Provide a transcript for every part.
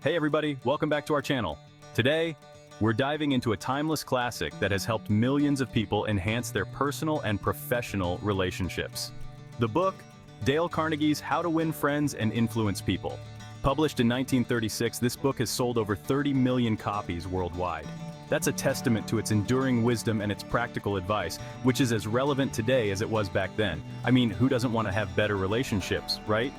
Hey everybody, welcome back to our channel. Today, we're diving into a timeless classic that has helped millions of people enhance their personal and professional relationships. The book, Dale Carnegie's How to Win Friends and Influence People. Published in 1936, this book has sold over 30 million copies worldwide. That's a testament to its enduring wisdom and its practical advice, which is as relevant today as it was back then. I mean, who doesn't want to have better relationships, right?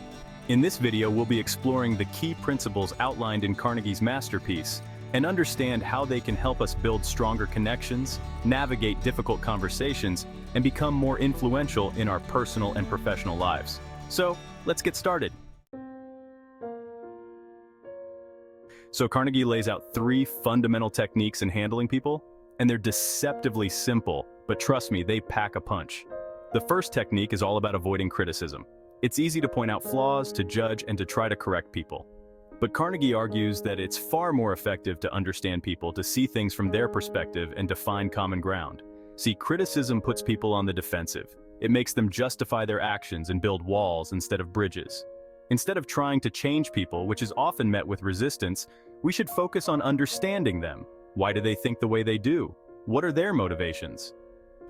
In this video, we'll be exploring the key principles outlined in Carnegie's masterpiece and understand how they can help us build stronger connections, navigate difficult conversations, and become more influential in our personal and professional lives. So, let's get started. So Carnegie lays out 3 fundamental techniques in handling people, and they're deceptively simple, but trust me, they pack a punch. The first technique is all about avoiding criticism. It's easy to point out flaws, to judge, and to try to correct people. But Carnegie argues that it's far more effective to understand people, to see things from their perspective, and to find common ground. See, criticism puts people on the defensive. It makes them justify their actions and build walls instead of bridges. Instead of trying to change people, which is often met with resistance, we should focus on understanding them. Why do they think the way they do? What are their motivations?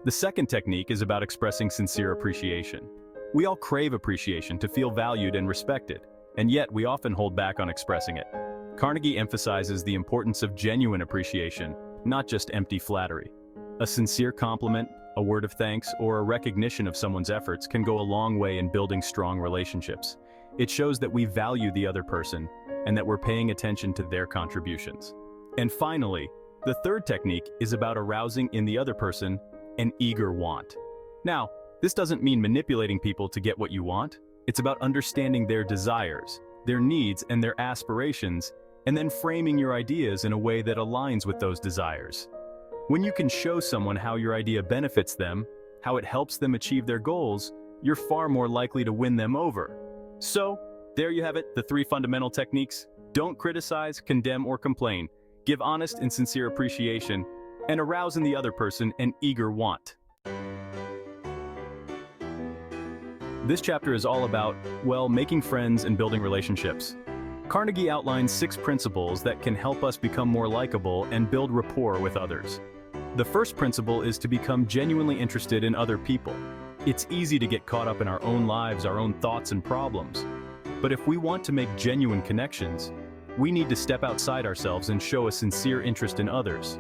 The second technique is about expressing sincere appreciation. We all crave appreciation, to feel valued and respected, and yet we often hold back on expressing it. Carnegie emphasizes the importance of genuine appreciation, not just empty flattery. A sincere compliment, a word of thanks, or a recognition of someone's efforts can go a long way in building strong relationships. It shows that we value the other person and that we're paying attention to their contributions. And finally, the third technique is about arousing in the other person an eager want. Now, this doesn't mean manipulating people to get what you want. It's about understanding their desires, their needs, and their aspirations, and then framing your ideas in a way that aligns with those desires. When you can show someone how your idea benefits them, how it helps them achieve their goals, you're far more likely to win them over. So, there you have it, the 3 fundamental techniques. Don't criticize, condemn, or complain. Give honest and sincere appreciation, and arouse in the other person an eager want. This chapter is all about, well, making friends and building relationships. Carnegie outlines 6 principles that can help us become more likable and build rapport with others. The first principle is to become genuinely interested in other people. It's easy to get caught up in our own lives, our own thoughts and problems. But if we want to make genuine connections, we need to step outside ourselves and show a sincere interest in others.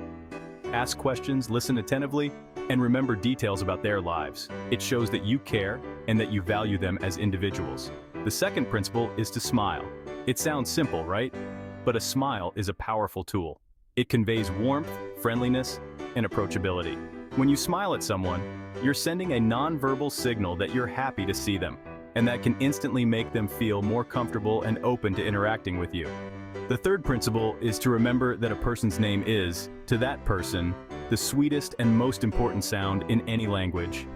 Ask questions, listen attentively, and remember details about their lives. It shows that you care and that you value them as individuals. The second principle is to smile. It sounds simple, right? But a smile is a powerful tool. It conveys warmth, friendliness, and approachability. When you smile at someone, you're sending a nonverbal signal that you're happy to see them, and that can instantly make them feel more comfortable and open to interacting with you. The third principle is to remember that a person's name is, to that person, the sweetest and most important sound in any language.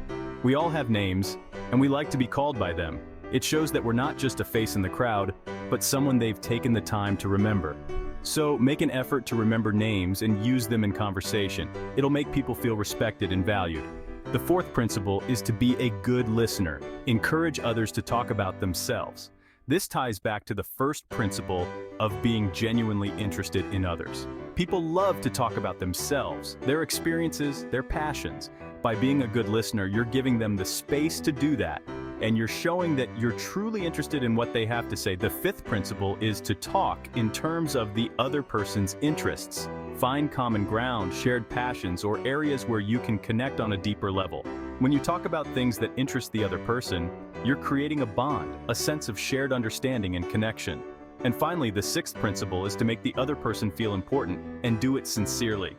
We all have names, and we like to be called by them. It shows that we're not just a face in the crowd, but someone they've taken the time to remember. So make an effort to remember names and use them in conversation. It'll make people feel respected and valued. The fourth principle is to be a good listener. Encourage others to talk about themselves. This ties back to the first principle of being genuinely interested in others. People love to talk about themselves, their experiences, their passions. By being a good listener, you're giving them the space to do that, and you're showing that you're truly interested in what they have to say. The fifth principle is to talk in terms of the other person's interests. Find common ground, shared passions, or areas where you can connect on a deeper level. When you talk about things that interest the other person, you're creating a bond, a sense of shared understanding and connection. And finally, the sixth principle is to make the other person feel important and do it sincerely.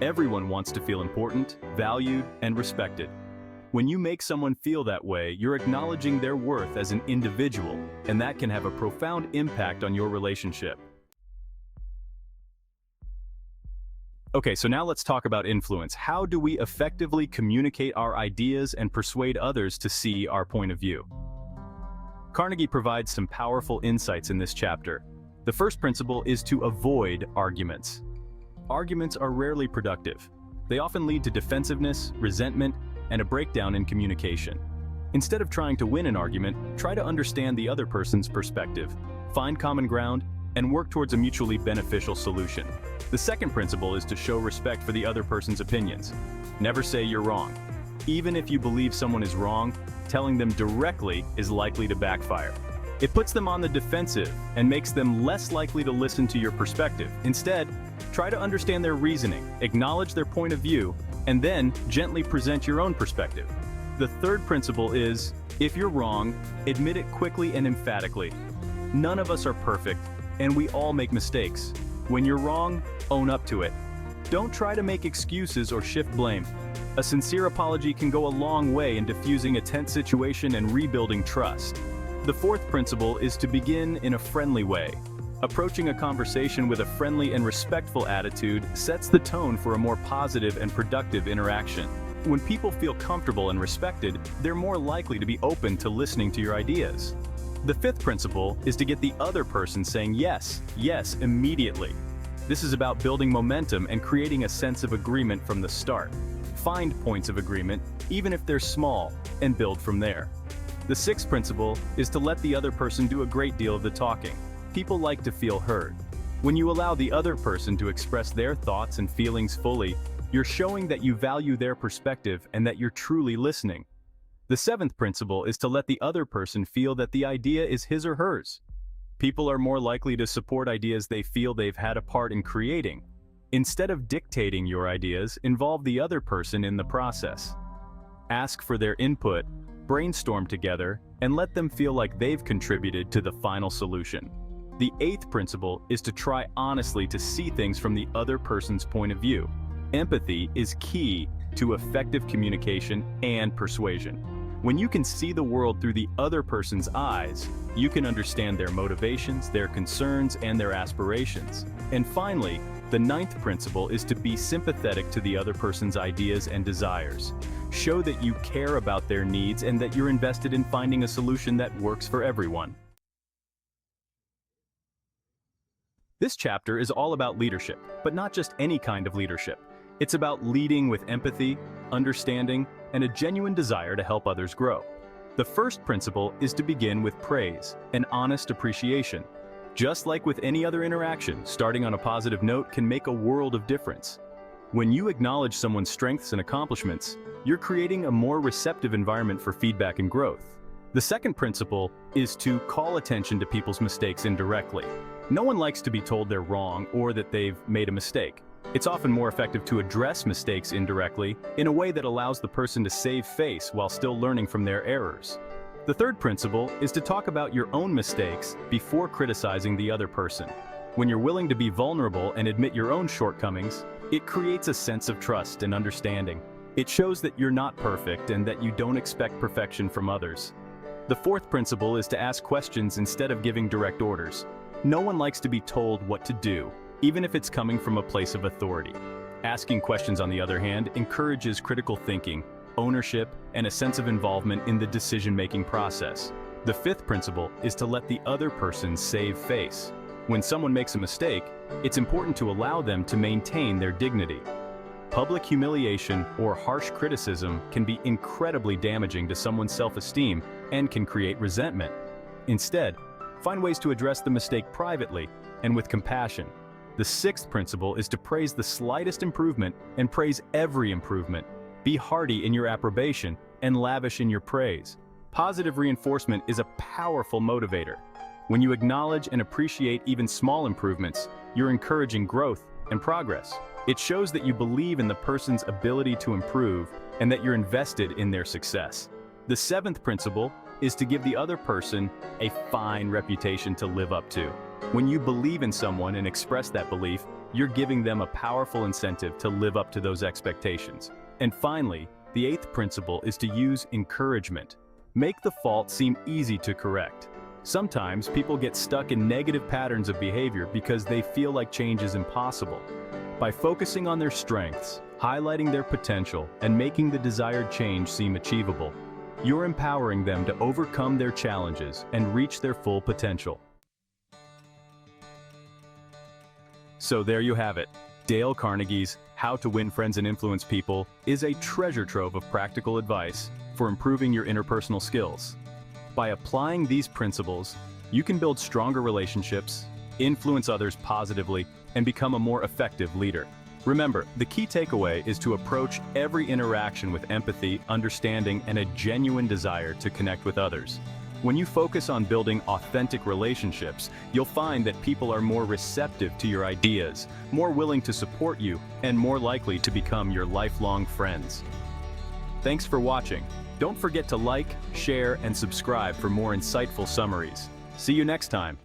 Everyone wants to feel important, valued, and respected. When you make someone feel that way, you're acknowledging their worth as an individual, and that can have a profound impact on your relationship. Okay, so now let's talk about influence. How do we effectively communicate our ideas and persuade others to see our point of view? Carnegie provides some powerful insights in this chapter. The first principle is to avoid arguments. Arguments are rarely productive. They often lead to defensiveness, resentment, and a breakdown in communication. Instead of trying to win an argument, try to understand the other person's perspective. Find common ground and work towards a mutually beneficial solution. The second principle is to show respect for the other person's opinions. Never say you're wrong. Even if you believe someone is wrong, telling them directly is likely to backfire. It puts them on the defensive and makes them less likely to listen to your perspective. Instead, try to understand their reasoning, acknowledge their point of view, and then gently present your own perspective. The third principle is, if you're wrong, admit it quickly and emphatically. None of us are perfect, and we all make mistakes. When you're wrong, own up to it. Don't try to make excuses or shift blame. A sincere apology can go a long way in diffusing a tense situation and rebuilding trust. The fourth principle is to begin in a friendly way. Approaching a conversation with a friendly and respectful attitude sets the tone for a more positive and productive interaction. When people feel comfortable and respected, they're more likely to be open to listening to your ideas. The fifth principle is to get the other person saying yes, yes, immediately. This is about building momentum and creating a sense of agreement from the start. Find points of agreement, even if they're small, and build from there. The sixth principle is to let the other person do a great deal of the talking. People like to feel heard. When you allow the other person to express their thoughts and feelings fully, you're showing that you value their perspective and that you're truly listening. The seventh principle is to let the other person feel that the idea is his or hers. People are more likely to support ideas they feel they've had a part in creating. Instead of dictating your ideas, involve the other person in the process. Ask for their input, brainstorm together, and let them feel like they've contributed to the final solution. The eighth principle is to try honestly to see things from the other person's point of view. Empathy is key to effective communication and persuasion. When you can see the world through the other person's eyes, you can understand their motivations, their concerns, and their aspirations. And finally, the ninth principle is to be sympathetic to the other person's ideas and desires. Show that you care about their needs and that you're invested in finding a solution that works for everyone. This chapter is all about leadership, but not just any kind of leadership. It's about leading with empathy, understanding, and a genuine desire to help others grow. The first principle is to begin with praise, an honest appreciation. Just like with any other interaction, starting on a positive note can make a world of difference. When you acknowledge someone's strengths and accomplishments, you're creating a more receptive environment for feedback and growth. The second principle is to call attention to people's mistakes indirectly. No one likes to be told they're wrong or that they've made a mistake. It's often more effective to address mistakes indirectly in a way that allows the person to save face while still learning from their errors. The third principle is to talk about your own mistakes before criticizing the other person. When you're willing to be vulnerable and admit your own shortcomings, it creates a sense of trust and understanding. It shows that you're not perfect and that you don't expect perfection from others. The fourth principle is to ask questions instead of giving direct orders. No one likes to be told what to do, even if it's coming from a place of authority. Asking questions, on the other hand, encourages critical thinking, ownership, and a sense of involvement in the decision-making process. The fifth principle is to let the other person save face. When someone makes a mistake, it's important to allow them to maintain their dignity. Public humiliation or harsh criticism can be incredibly damaging to someone's self-esteem and can create resentment. Instead, find ways to address the mistake privately and with compassion. The sixth principle is to praise the slightest improvement and praise every improvement. Be hearty in your approbation and lavish in your praise. Positive reinforcement is a powerful motivator. When you acknowledge and appreciate even small improvements, you're encouraging growth and progress. It shows that you believe in the person's ability to improve and that you're invested in their success. The seventh principle is to give the other person a fine reputation to live up to. When you believe in someone and express that belief, you're giving them a powerful incentive to live up to those expectations. And finally, the eighth principle is to use encouragement. Make the fault seem easy to correct. Sometimes people get stuck in negative patterns of behavior because they feel like change is impossible. By focusing on their strengths, highlighting their potential, and making the desired change seem achievable, you're empowering them to overcome their challenges and reach their full potential. So there you have it. Dale Carnegie's How to Win Friends and Influence People is a treasure trove of practical advice for improving your interpersonal skills. By applying these principles, you can build stronger relationships, influence others positively, and become a more effective leader. Remember, the key takeaway is to approach every interaction with empathy, understanding, and a genuine desire to connect with others. When you focus on building authentic relationships, you'll find that people are more receptive to your ideas, more willing to support you, and more likely to become your lifelong friends. Thanks for watching. Don't forget to like, share, and subscribe for more insightful summaries. See you next time.